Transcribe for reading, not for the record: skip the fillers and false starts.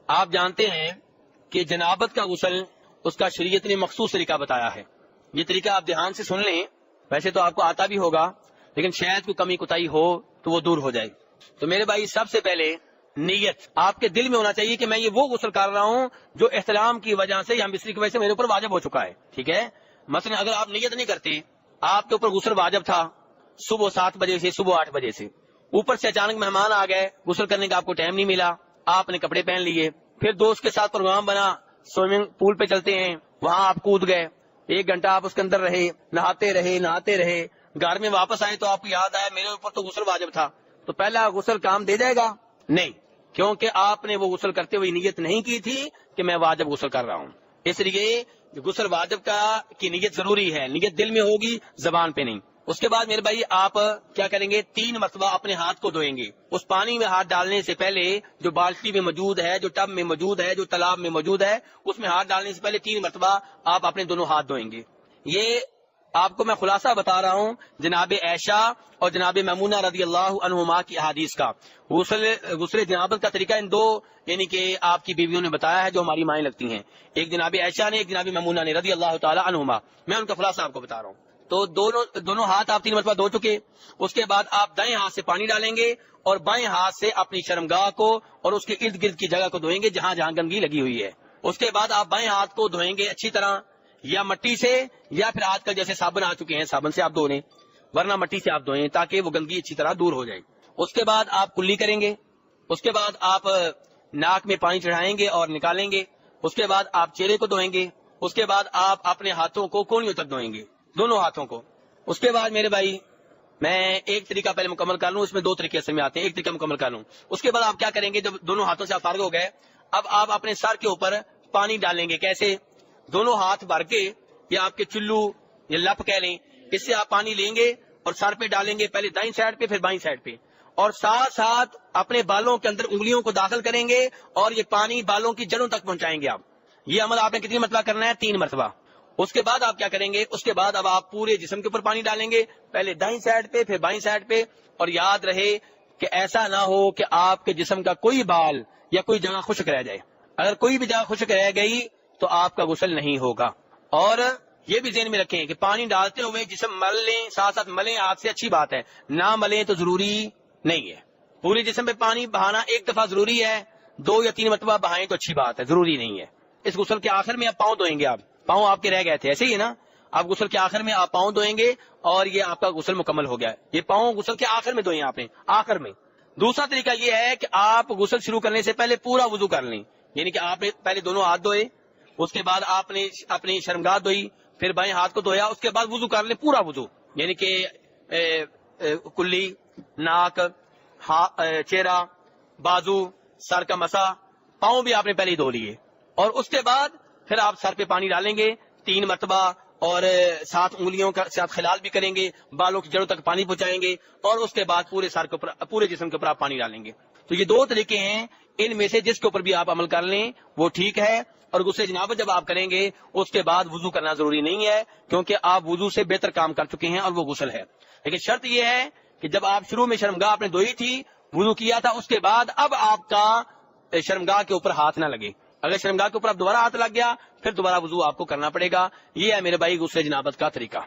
آپ جانتے ہیں کہ جنابت کا غسل اس کا شریعت نے مخصوص طریقہ بتایا ہے. یہ طریقہ آپ دھیان سے سن لیں. ویسے تو آپ کو آتا بھی ہوگا لیکن شاید کوئی کمی کوتاہی ہو تو وہ دور ہو جائے. تو میرے بھائی سب سے پہلے نیت آپ کے دل میں ہونا چاہیے کہ میں یہ وہ غسل کر رہا ہوں جو احتلام کی وجہ سے یا مصری کی وجہ سے میرے اوپر واجب ہو چکا ہے. ٹھیک ہے. مثلا اگر آپ نیت نہیں کرتے, آپ کے اوپر غسل واجب تھا صبح 7 بجے سے صبح 8 بجے سے, اوپر سے اچانک مہمان آ گئے, غسل کرنے کا آپ کو ٹائم نہیں ملا, آپ نے کپڑے پہن لیے, پھر دوست کے ساتھ پروگرام بنا سوئمنگ پول پہ چلتے ہیں, وہاں آپ کود گئے, 1 گھنٹہ آپ اس کے اندر رہے, نہاتے رہے, گھر میں واپس آئے تو آپ کو یاد آیا میرے اوپر تو غسل واجب تھا, تو پہلا غسل کام دے جائے گا؟ نہیں, کیونکہ آپ نے وہ غسل کرتے ہوئے نیت نہیں کی تھی کہ میں واجب غسل کر رہا ہوں. اس لیے غسل واجب کی نیت ضروری ہے, نیت دل میں ہوگی زبان پہ نہیں. اس کے بعد میرے بھائی آپ کیا کریں گے, 3 مرتبہ اپنے ہاتھ کو دھوئیں گے. اس پانی میں ہاتھ ڈالنے سے پہلے جو بالٹی میں موجود ہے, جو ٹب میں موجود ہے, جو تالاب میں موجود ہے, اس میں ہاتھ ڈالنے سے پہلے 3 مرتبہ آپ اپنے دونوں ہاتھ دھوئیں گے. یہ آپ کو میں خلاصہ بتا رہا ہوں جناب عائشہ اور جناب میمونہ رضی اللہ عنہما کی احادیث کا. غسل جنابت کا طریقہ ان 2 یعنی کہ آپ کی بیویوں نے بتایا ہے جو ہماری مائیں لگتی ہیں, ایک جناب عائشہ نے, ایک جناب میمونہ نے رضی اللہ تعالی عنہما. میں ان کا خلاصہ آپ کو بتا رہا ہوں. تو دونوں ہاتھ آپ 3 مرتبہ دھو چکے. اس کے بعد آپ دائیں ہاتھ سے پانی ڈالیں گے اور بائیں ہاتھ سے اپنی شرمگاہ کو اور اس کے ارد گرد کی جگہ کو دھوئیں گے جہاں جہاں گندگی لگی ہوئی ہے. اس کے بعد آپ بائیں ہاتھ کو دھوئیں گے اچھی طرح, یا مٹی سے یا پھر آج کل جیسے صابن آ چکے ہیں صابن سے آپ دھو لیں, ورنہ مٹی سے آپ دھوئیں تاکہ وہ گندگی اچھی طرح دور ہو جائے. اس کے بعد آپ کلی کریں گے. اس کے بعد آپ ناک میں پانی چڑھائیں گے اور نکالیں گے. اس کے بعد آپ چہرے کو دھوئیں گے. اس کے بعد آپ اپنے ہاتھوں کو کونیوں تک دھوئیں گے, دونوں ہاتھوں کو. اس کے بعد میرے بھائی میں ایک طریقہ پہلے مکمل کر لوں, اس میں 2 طریقے اصل میں آتے ہیں, ایک طریقہ مکمل کر لوں. اس کے بعد آپ کیا کریں گے, جب دونوں ہاتھوں سے آپ فارغ ہو گئے, اب آپ اپنے سر کے اوپر پانی ڈالیں گے. کیسے؟ دونوں ہاتھ بھر کے, یا آپ کے چلو یا لپ کہہ لیں, اس سے آپ پانی لیں گے اور سر پہ ڈالیں گے, پہلے دائیں سائڈ پہ پھر بائیں سائڈ پہ, اور ساتھ ساتھ اپنے بالوں کے اندر انگلیوں کو داخل کریں گے اور یہ پانی بالوں کی جڑوں تک پہنچائیں گے. آپ یہ عمل آپ نے کتنی مرتبہ کرنا ہے؟ 3 مرتبہ. اس کے بعد آپ کیا کریں گے, اس کے بعد اب آپ پورے جسم کے اوپر پانی ڈالیں گے, پہلے دائیں سائڈ پہ پھر بائیں سائڈ پہ. اور یاد رہے کہ ایسا نہ ہو کہ آپ کے جسم کا کوئی بال یا کوئی جگہ خشک رہ جائے. اگر کوئی بھی جگہ خشک رہ گئی تو آپ کا غسل نہیں ہوگا. اور یہ بھی ذہن میں رکھیں کہ پانی ڈالتے ہوئے جسم مل لیں, ساتھ ساتھ ملیں ہاتھ سے, اچھی بات ہے. نہ ملیں تو ضروری نہیں ہے. پورے جسم پہ پانی بہانا ایک دفعہ ضروری ہے, 2 یا 3 مرتبہ بہائیں تو اچھی بات ہے, ضروری نہیں ہے. اس غسل کے آخر میں آپ پاؤں دھوئیں گے. آپ پاؤں آپ کے رہ گئے تھے, ایسے ہی ہے نا. آپ غسل کے آخر میں آپ پاؤں دھوئیں گے اور یہ آپ کا غسل مکمل ہو گیا. یہ پاؤں غسل کے آخر میں دھوئیں آپ نے, آخر میں. دوسرا طریقہ یہ ہے کہ آپ غسل شروع کرنے سے پہلے پورا وضو کر لیں, یعنی کہ آپ نے پہلے دونوں ہاتھ دھوئے, اس کے بعد آپ نے اپنی شرمگاہ دھوئی, پھر بائیں ہاتھ کو دھویا, اس کے بعد وضو کر لیں پورا وضو, یعنی کہ کلی, ناک, چہرہ, بازو, سر کا مسا, پاؤں بھی آپ نے پہلے ہی دھو لیے. اور اس کے بعد پھر آپ سر پہ پانی ڈالیں گے 3 مرتبہ اور 7 انگلیوں کا ساتھ خلال بھی کریں گے, بالوں کی جڑوں تک پانی پہنچائیں گے, اور اس کے بعد پورے سر کے اوپر, پورے جسم کے اوپر آپ پانی ڈالیں گے. تو یہ 2 طریقے ہیں, ان میں سے جس کے اوپر بھی آپ عمل کر لیں وہ ٹھیک ہے. اور غسل جنابت جب آپ کریں گے اس کے بعد وضو کرنا ضروری نہیں ہے, کیونکہ آپ وضو سے بہتر کام کر چکے ہیں اور وہ غسل ہے. لیکن شرط یہ ہے کہ جب آپ شروع میں شرمگاہ آپ نے دھوئی تھی, وضو کیا تھا, اس کے بعد اب آپ کا شرمگاہ کے اوپر ہاتھ نہ لگے. اگر شرمگاہ کے اوپر اب دوبارہ ہاتھ لگ گیا پھر دوبارہ وضو آپ کو کرنا پڑے گا. یہ ہے میرے بھائی غسل جنابت کا طریقہ.